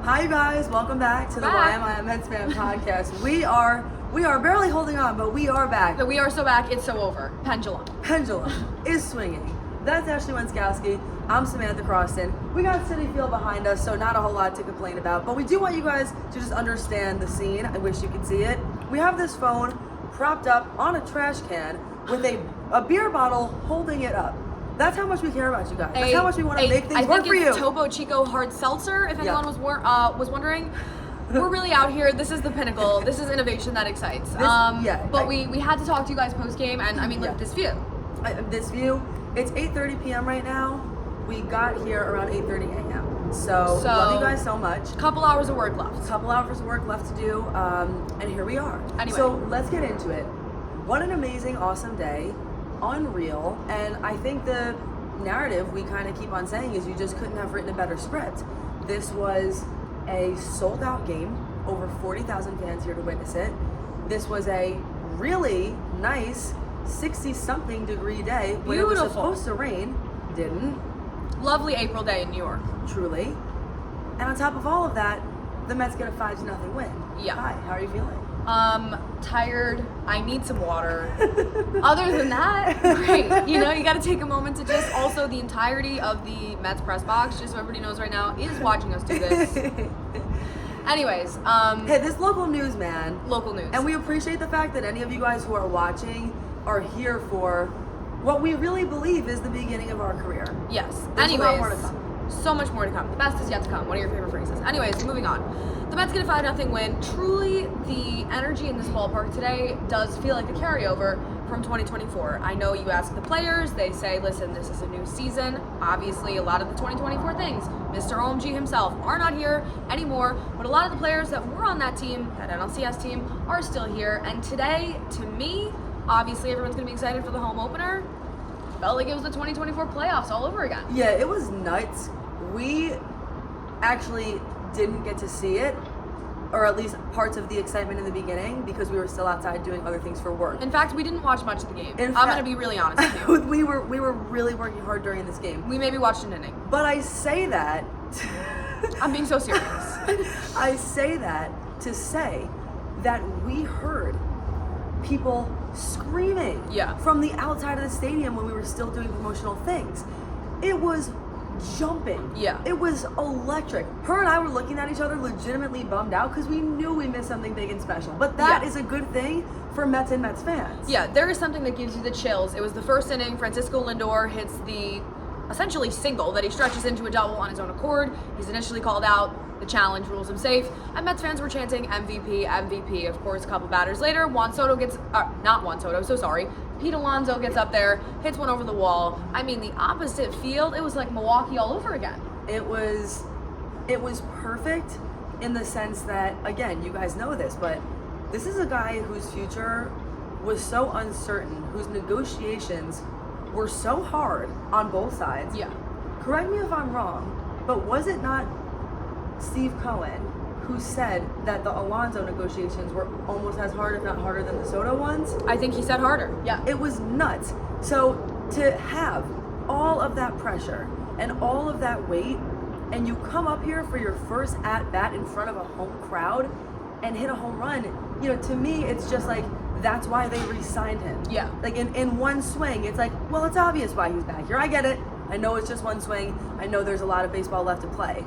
Hi, you guys. Welcome back to the Why Am I a Mets Fan podcast. We are barely holding on, but we are back. We are so back. It's so over. Pendulum is swinging. That's Ashley Wenskoski. I'm Samantha Croston. We got Citi Field behind us, so not a whole lot to complain about. But we do want you guys to just understand the scene. I wish you could see it. We have this phone propped up on a trash can with a beer bottle holding it up. That's how much we care about you guys. That's how much we want to make things work for you. I think it's Topo Chico Hard Seltzer, if anyone was wondering. We're really out here. This is the pinnacle. This is innovation that excites. But we had to talk to you guys post-game, and I mean, look at this view. This view, it's 8:30 p.m. right now. We got here around 8:30 a.m. So love you guys so much. Couple hours of work left. Couple hours of work left to do, and here we are. Anyway. So let's get into it. What an amazing, awesome day. Unreal. And I think the narrative we kind of keep on saying is you just couldn't have written a better script. This was a sold out game, over 40,000 fans here to witness it. This was a really nice 60-something degree day when it was supposed to rain. Didn't. Lovely April day in New York. Truly. And on top of all of that, the Mets get a 5-0 win. Yeah. Hi, how are you feeling? Tired. I need some water. Other than that, great. You know, you got to take a moment to just also the entirety of the Mets press box, just so everybody knows right now, is watching us do this. Anyways, hey, this local news, man. Local news. And we appreciate the fact that any of you guys who are watching are here for what we really believe is the beginning of our career. Yes. There's Anyways, a lot more to come. So much more to come. The best is yet to come. One of your favorite phrases. Anyways, moving on. The Mets get a 5-0 win. Truly, the energy in this ballpark today does feel like a carryover from 2024. I know you ask the players, they say, listen, this is a new season. Obviously, a lot of the 2024 things, Mr. OMG himself, are not here anymore, but a lot of the players that were on that team, that NLCS team, are still here. And today, to me, obviously everyone's going to be excited for the home opener. Felt like it was the 2024 playoffs all over again. Yeah, it was nuts. We actually didn't get to see it, or at least parts of the excitement in the beginning, because we were still outside doing other things for work. In fact, we didn't watch much of the game. I'm going to be really honest with you. we were really working hard during this game. We maybe watched an inning. But I say that... I'm being so serious. I say that to say that we heard people screaming from the outside of the stadium when we were still doing promotional things. It was jumping. Yeah. It was electric. Her and I were looking at each other legitimately bummed out because we knew we missed something big and special. But that is a good thing for Mets and Mets fans. Yeah, there is something that gives you the chills. It was the first inning. Francisco Lindor hits the essentially single that he stretches into a double on his own accord. He's initially called out. The challenge rules him safe. And Mets fans were chanting MVP, MVP. Of course, a couple batters later, Pete Alonso gets up there, hits one over the wall. I mean, the opposite field, it was like Milwaukee all over again. It was perfect in the sense that, again, you guys know this, but this is a guy whose future was so uncertain, whose negotiations were so hard on both sides. Yeah. Correct me if I'm wrong, but was it not Steve Cohen who said that the Alonso negotiations were almost as hard, if not harder, than the Soto ones? I think he said harder. Yeah. It was nuts. So to have all of that pressure and all of that weight, and you come up here for your first at-bat in front of a home crowd and hit a home run, you know, to me, it's just like, that's why they re-signed him. Yeah. Like in one swing, it's like, well, it's obvious why he's back here. I get it. I know it's just one swing. I know there's a lot of baseball left to play.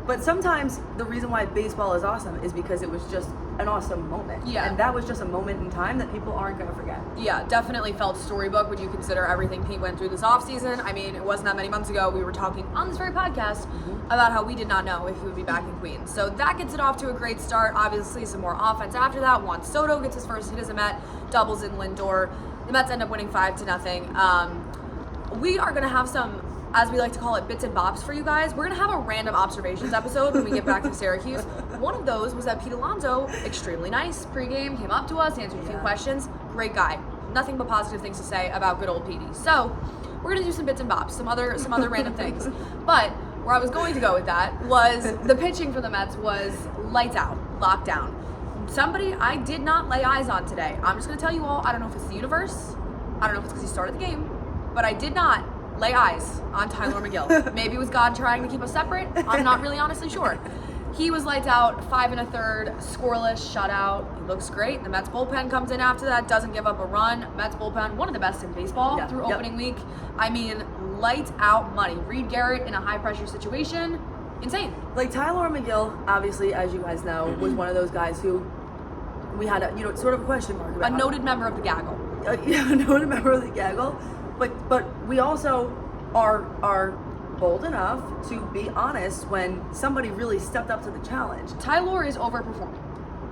But sometimes the reason why baseball is awesome is because it was just an awesome moment. Yeah. And that was just a moment in time that people aren't going to forget. Yeah, definitely felt storybook when you consider everything Pete went through this offseason. I mean, it wasn't that many months ago. We were talking on this very podcast about how we did not know if he would be back in Queens. So that gets it off to a great start. Obviously, some more offense after that. Juan Soto gets his first hit as a Met, doubles in Lindor. The Mets end up winning 5-0. We are going to have some, as we like to call it, bits and bops for you guys. We're going to have a random observations episode when we get back to Syracuse. One of those was that Pete Alonso, extremely nice pregame, came up to us, answered a few questions. Great guy. Nothing but positive things to say about good old Petey. So we're going to do some bits and bops, some other random things. But where I was going to go with that was the pitching for the Mets was lights out, lockdown. Somebody I did not lay eyes on today. I'm just going to tell you all, I don't know if it's the universe. I don't know if it's because he started the game. But I did not lay eyes on Tyler McGill. Maybe it was God trying to keep us separate. I'm not really honestly sure. He was lights out, 5 1/3, scoreless, shutout. He looks great. The Mets bullpen comes in after that, doesn't give up a run. Mets bullpen, one of the best in baseball through opening week. I mean, lights out money. Reed Garrett in a high pressure situation, insane. Like Tyler McGill, obviously, as you guys know, was one of those guys who we had a sort of a question mark about. A noted member of the gaggle. A noted member of the gaggle, but we also are bold enough to be honest when somebody really stepped up to the challenge. Tyler is overperforming.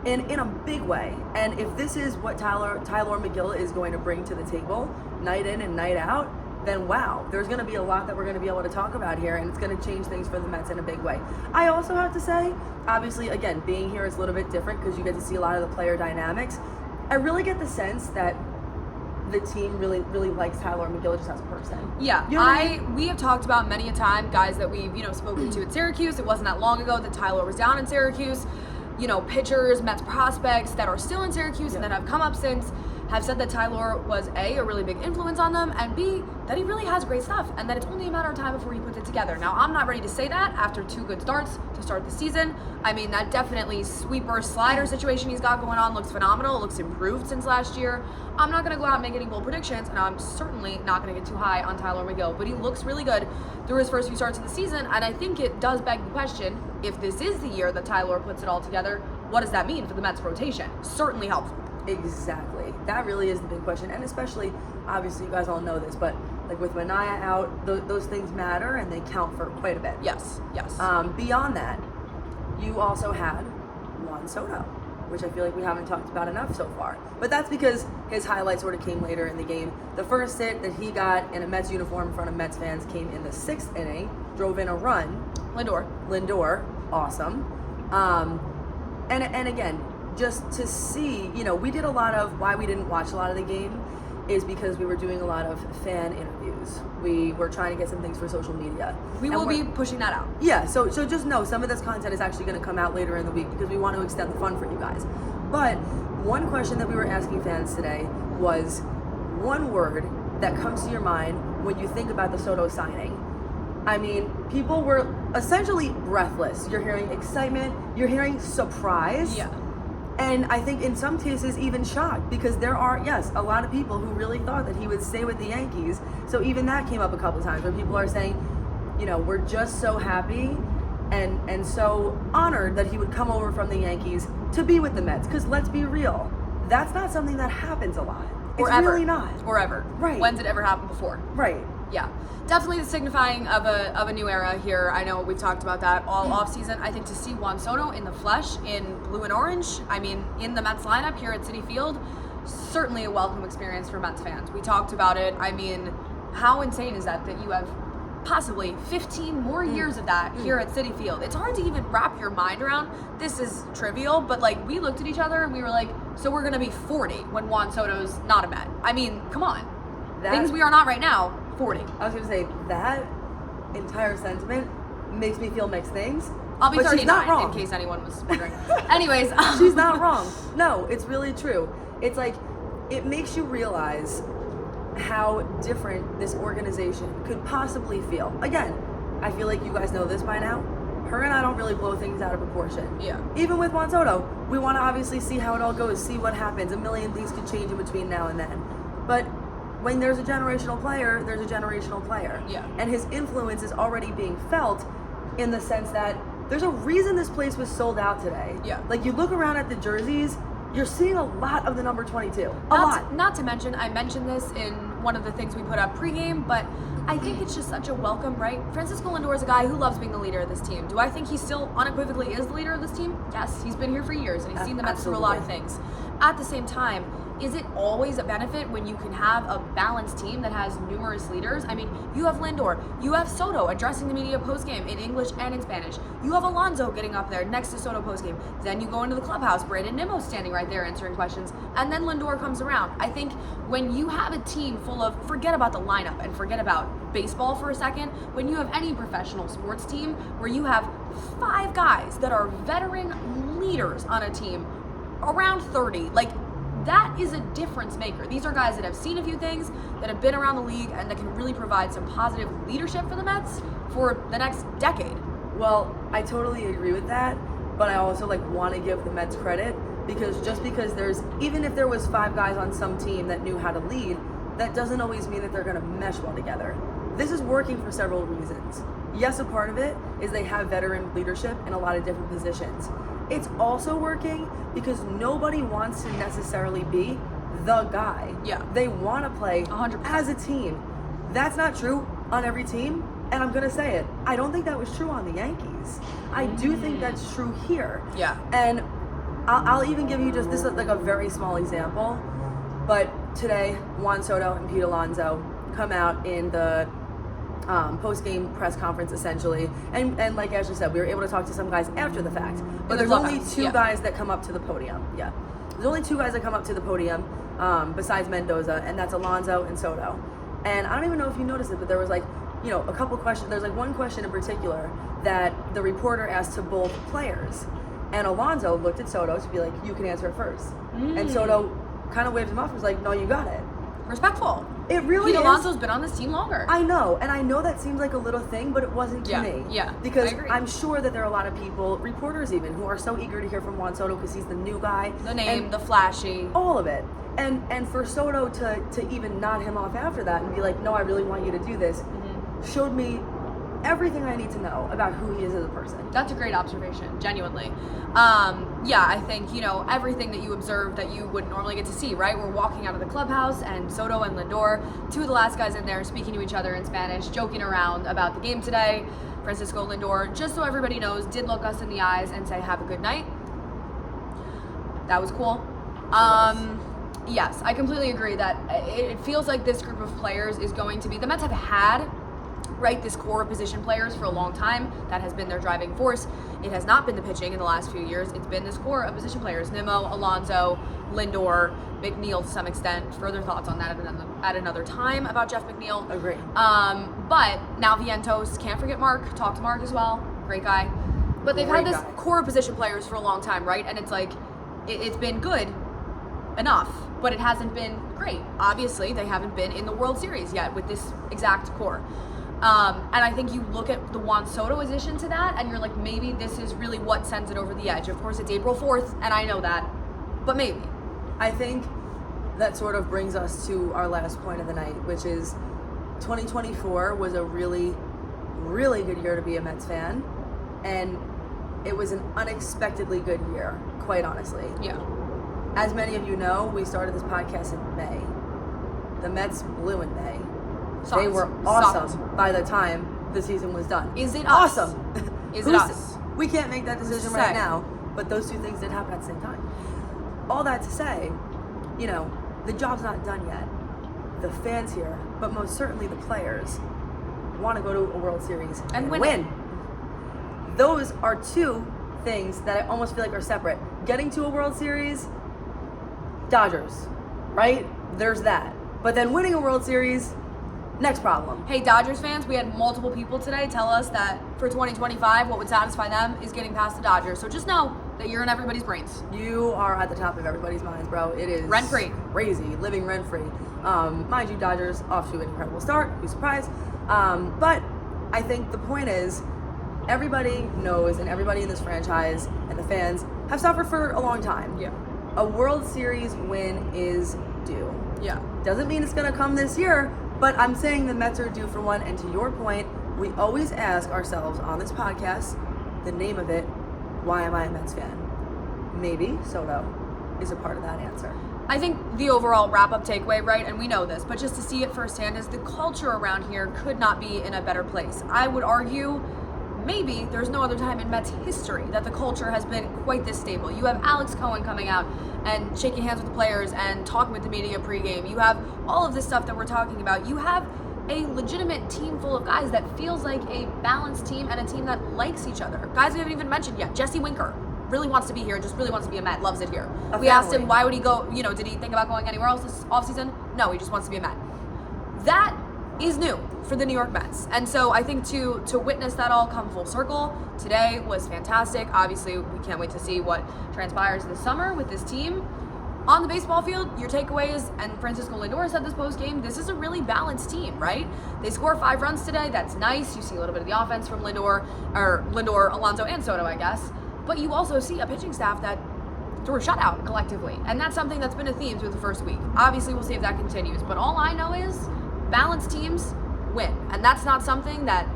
In a big way. And if this is what Tyler McGill is going to bring to the table, night in and night out, then wow, there's going to be a lot that we're going to be able to talk about here, and it's going to change things for the Mets in a big way. I also have to say, obviously, again, being here is a little bit different because you get to see a lot of the player dynamics. I really get the sense that the team really likes Tyler McGill just as a person. Yeah, you know what I mean? We have talked about many a time guys that we've spoken to at Syracuse. It wasn't that long ago that Tyler was down in Syracuse. Pitchers, Mets prospects that are still in Syracuse and that have come up since have said that Tyler was A, really big influence on them, and B, that he really has great stuff, and that it's only a matter of time before he puts it together. Now, I'm not ready to say that after 2 good starts to start the season. I mean, that definitely sweeper slider situation he's got going on looks phenomenal. It looks improved since last year. I'm not going to go out and make any bold predictions, and I'm certainly not going to get too high on Tyler McGill, but he looks really good through his first few starts of the season, and I think it does beg the question, if this is the year that Tyler puts it all together, what does that mean for the Mets rotation? Certainly helpful. Exactly. That really is the big question. And especially, obviously, you guys all know this, but like with Manaea out, those things matter and they count for quite a bit. Yes. Beyond that, you also had Juan Soto, which I feel like we haven't talked about enough so far. But that's because his highlight sort of came later in the game. The first hit that he got in a Mets uniform in front of Mets fans came in the 6th inning, drove in a run. Lindor, awesome. And again, just to see, we did a lot of, why we didn't watch a lot of the game is because we were doing a lot of fan interviews. We were trying to get some things for social media. We will be pushing that out. Yeah, so just know some of this content is actually going to come out later in the week because we want to extend the fun for you guys. But one question that we were asking fans today was one word that comes to your mind when you think about the Soto signing. I mean, people were essentially breathless. You're hearing excitement, you're hearing surprise. Yeah. And I think in some cases even shocked because there are, yes, a lot of people who really thought that he would stay with the Yankees. So even that came up a couple times where people are saying, we're just so happy and so honored that he would come over from the Yankees to be with the Mets. Because let's be real, that's not something that happens a lot. It's really not. Or ever. Right. When's it ever happened before? Right. Yeah, definitely the signifying of a new era here. I know we've talked about that all offseason. I think to see Juan Soto in the flesh, in blue and orange, I mean, in the Mets lineup here at Citi Field, certainly a welcome experience for Mets fans. We talked about it. I mean, how insane is that you have possibly 15 more years of that here at Citi Field? It's hard to even wrap your mind around. This is trivial, but we looked at each other and we were like, so we're going to be 40 when Juan Soto's not a Met. I mean, come on. Things we are not right now. 40. I was going to say, that entire sentiment makes me feel mixed things. I'll be but 39 she's not wrong. in case anyone was wondering. Anyways. She's not wrong. No, it's really true. It's like, it makes you realize how different this organization could possibly feel. Again, I feel like you guys know this by now. Her and I don't really blow things out of proportion. Yeah. Even with Juan Soto, we want to obviously see how it all goes, see what happens. A million things could change in between now and then. But when there's a generational player, there's a generational player. Yeah. And his influence is already being felt in the sense that there's a reason this place was sold out today. Yeah. Like, you look around at the jerseys, you're seeing a lot of the number 22. A lot. Not to mention, I mentioned this in one of the things we put up pregame, but I think it's just such a welcome, right? Francisco Lindor is a guy who loves being the leader of this team. Do I think he still unequivocally is the leader of this team? Yes, he's been here for years and he's seen the Mets through a lot of things. At the same time, is it always a benefit when you can have a balanced team that has numerous leaders? I mean, you have Lindor, you have Soto addressing the media postgame in English and in Spanish. You have Alonso getting up there next to Soto postgame. Then you go into the clubhouse, Brandon Nimmo standing right there answering questions, and then Lindor comes around. I think when you have a team full of, forget about the lineup and forget about baseball for a second, when you have any professional sports team where you have 5 guys that are veteran leaders on a team, around 30, that is a difference maker. These are guys that have seen a few things, that have been around the league, and that can really provide some positive leadership for the Mets for the next decade. Well, I totally agree with that. but I also like want to give the Mets credit because just because even if there was 5 guys on some team that knew how to lead, that doesn't always mean that they're going to mesh well together. This is working for several reasons. Yes, a part of it is they have veteran leadership in a lot of different positions. It's also working because nobody wants to necessarily be the guy. Yeah. They want to play 100%. as a team. That's not true on every team, and I'm going to say it. I don't think that was true on the Yankees. I do think that's true here. Yeah. And I'll even give you just, this is like a very small example, but today, Juan Soto and Pete Alonso come out in the post-game press conference essentially, and like Ashley said, we were able to talk to some guys after the fact, but there's only 2 guys that come up to the podium. Yeah, there's only 2 guys that come up to the podium besides Mendoza, and that's Alonso and Soto. And I don't even know if you noticed it, but there was like, you know, a couple questions. There's like one question in particular that the reporter asked to both players, and Alonso looked at Soto to be like, you can answer it first. And Soto kind of waved him off and was like, no, you got it. Respectful. It really Pete is. Alonso's been on this team longer. I know, and I know that seems like a little thing, but it wasn't to me. Yeah, Because I agree. I'm sure that there are a lot of people, reporters even, who are so eager to hear from Juan Soto because he's the new guy. The name, and the flashy. all of it. And for Soto to even nod him off after that and be like, no, I really want you to do this, showed me everything I need to know about who he is as a person. That's a great observation, genuinely. Yeah, I think, you know, everything that you observed that you would normally get to see, right? We're walking out of the clubhouse and Soto and Lindor, 2 of the last guys in there, speaking to each other in Spanish, joking around about the game today. Francisco Lindor, just so everybody knows, did look us in the eyes and say, have a good night. That was cool. Yes, I completely agree that it feels like this group of players is going to be, the Mets have had, right, this core of position players for a long time. That has been their driving force. It has not been the pitching in the last few years. It's been this core of position players. Nimmo, Alonso, Lindor, McNeil to some extent. Further thoughts on that at another time about Jeff McNeil. Agree. But now Vientos, can't forget Mark. Talk to Mark as well. Great guy. But they've had this core of position players for a long time, right? And it's like, it's been good enough, but it hasn't been great. Obviously, they haven't been in the World Series yet with this exact core. And I think you look at the Juan Soto addition to that, and you're like, maybe this is really what sends it over the edge. Of course, it's April 4th, and I know that, but maybe. I think that sort of brings us to our last point of the night, which is 2024 was a really, really good year to be a Mets fan, and it was an unexpectedly good year, quite honestly. Yeah. As many of you know, we started this podcast in May. The Mets blew in May. They were awesome by the time the season was done. Is it awesome? Is it us? We can't make that decision right now, but those 2 things did happen at the same time. All that to say, you know, the job's not done yet. The fans here, but most certainly the players, want to go to a World Series and win. Those are 2 things that I almost feel like are separate. Getting to a World Series, Dodgers, right? There's that. But then winning a World Series, next problem. Hey, Dodgers fans, we had multiple people today tell us that for 2025, what would satisfy them is getting past the Dodgers. So just know that you're in everybody's brains. You are at the top of everybody's minds, bro. It is rent-free. Crazy, living rent-free. Mind you, Dodgers off to an incredible start. Who's surprised? But I think the point is, everybody knows, and everybody in this franchise and the fans have suffered for a long time. Yeah. A World Series win is due. Yeah. Doesn't mean it's going to come this year, but I'm saying the Mets are due for one. And to your point, we always ask ourselves on this podcast, the name of it, why am I a Mets fan? Maybe Soto is a part of that answer. I think the overall wrap-up takeaway, right, and we know this, but just to see it firsthand, is the culture around here could not be in a better place. I would argue maybe there's no other time in Mets history that the culture has been quite this stable. You have Alex Cohen coming out and shaking hands with the players and talking with the media pregame. You have all of this stuff that we're talking about. You have a legitimate team full of guys that feels like a balanced team and a team that likes each other. Guys we haven't even mentioned yet. Jesse Winker really wants to be here, just really wants to be a Met, loves it here. We asked him why would he go, you know, did he think about going anywhere else this offseason? No, he just wants to be a Met. That is new for the New York Mets. And so I think to witness that all come full circle today was fantastic. Obviously, we can't wait to see what transpires this summer with this team. On the baseball field, your takeaway is, and Francisco Lindor said this post-game, this is a really balanced team, right? They score 5 runs today. That's nice. You see a little bit of the offense from Lindor, Alonso, and Soto, I guess. but you also see a pitching staff that threw a shutout collectively. And that's something that's been a theme through the first week. Obviously, we'll see if that continues. But all I know is balanced teams win. And that's not something that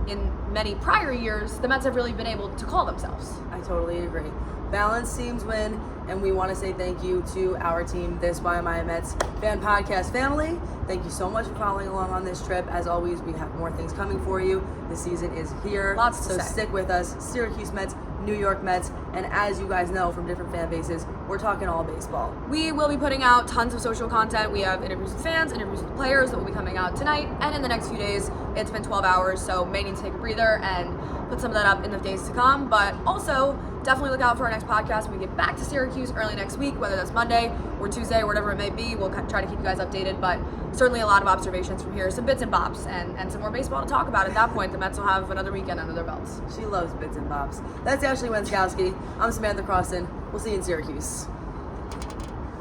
in many prior years the Mets have really been able to call themselves. I totally agree. Balanced teams win, and we want to say thank you to our team, this Why Am I a Mets fan podcast family. Thank you so much for following along on this trip. As always, we have more things coming for you. The season is here. Lots to so say. Stick with us. Syracuse Mets, New York Mets, and as you guys know from different fan bases, we're talking all baseball. We will be putting out tons of social content. We have interviews with fans, interviews with players that will be coming out tonight and in the next few days. It's been 12 hours, so may need to take a breather and put some of that up in the days to come. But also, definitely look out for our next podcast when we get back to Syracuse early next week, whether that's Monday or Tuesday or whatever it may be. We'll try to keep you guys updated, but certainly a lot of observations from here, some bits and bops, and some more baseball to talk about. At that point, the Mets will have another weekend under their belts. She loves bits and bops. That's Ashley Wenskoski. I'm Samantha Croston. We'll see you in Syracuse.